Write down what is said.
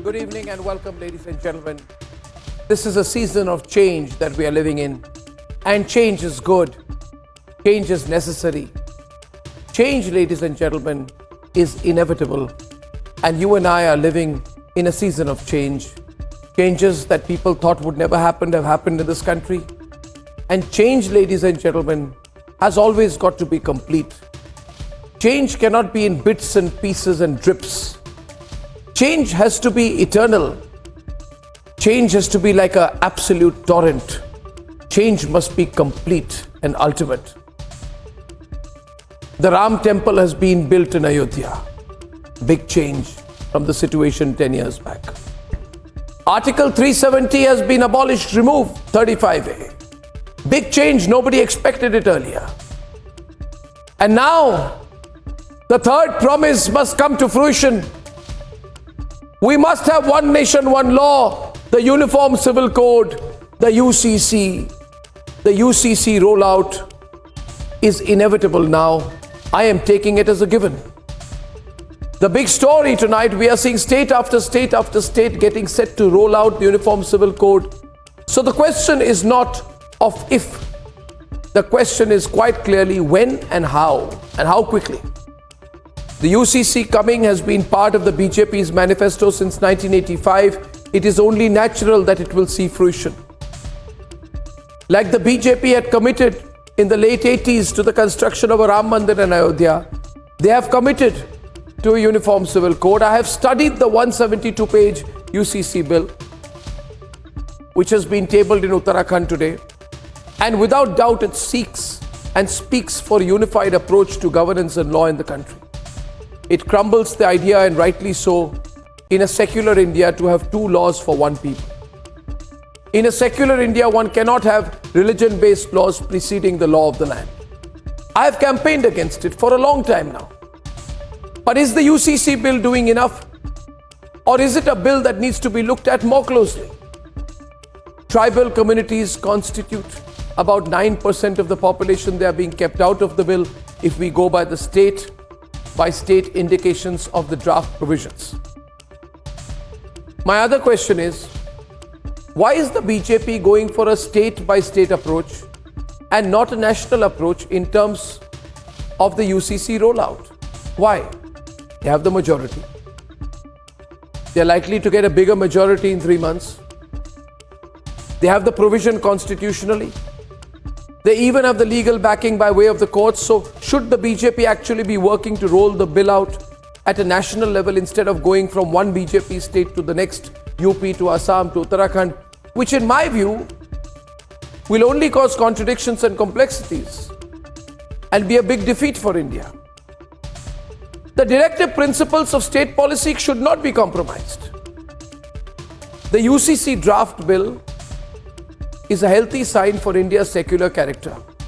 Good evening and welcome, ladies and gentlemen. This is a season of change that we are living in. And change is good. Change is necessary. Change, ladies and gentlemen, is inevitable. And you and I are living in a season of change. Changes that people thought would never happen have happened in this country. And change, ladies and gentlemen, has always got to be complete. Change cannot be in bits and pieces and drips. Change has to be eternal. Change has to be like an absolute torrent. Change must be complete and ultimate. The Ram temple has been built in Ayodhya. Big change from the situation 10 years back. Article 370 has been abolished, removed, 35A. Big change, nobody expected it earlier. And now, the third promise must come to fruition. We must have one nation, one law, the Uniform Civil Code, the UCC. The UCC rollout is inevitable now. I am taking it as a given. The big story tonight, we are seeing state after state after state getting set to roll out the Uniform Civil Code. So the question is not of if. The question is quite clearly when and how quickly. The UCC coming has been part of the BJP's manifesto since 1985. It is only natural that it will see fruition. Like the BJP had committed in the late 80s to the construction of a Ram Mandir in Ayodhya, they have committed to a Uniform Civil Code. I have studied the 172-page UCC bill, which has been tabled in Uttarakhand today. And without doubt, it seeks and speaks for a unified approach to governance and law in the country. It crumbles the idea, and rightly so, in a secular India to have two laws for one people. In a secular India, one cannot have religion-based laws preceding the law of the land. I have campaigned against it for a long time now. But is the UCC bill doing enough? Or is it a bill that needs to be looked at more closely? Tribal communities constitute about 9% of the population. They are being kept out of the bill if we go by the state indications of the draft provisions. My other question is, why is the BJP going for a state-by-state approach and not a national approach in terms of the UCC rollout? Why? They have the majority. They are likely to get a bigger majority in 3 months. They have the provision constitutionally. They even have the legal backing by way of the courts. So should the BJP actually be working to roll the bill out at a national level instead of going from one BJP state to the next, UP to Assam to Uttarakhand, which in my view will only cause contradictions and complexities and be a big defeat for India. The directive principles of state policy should not be compromised. The UCC draft bill is a healthy sign for India's secular character.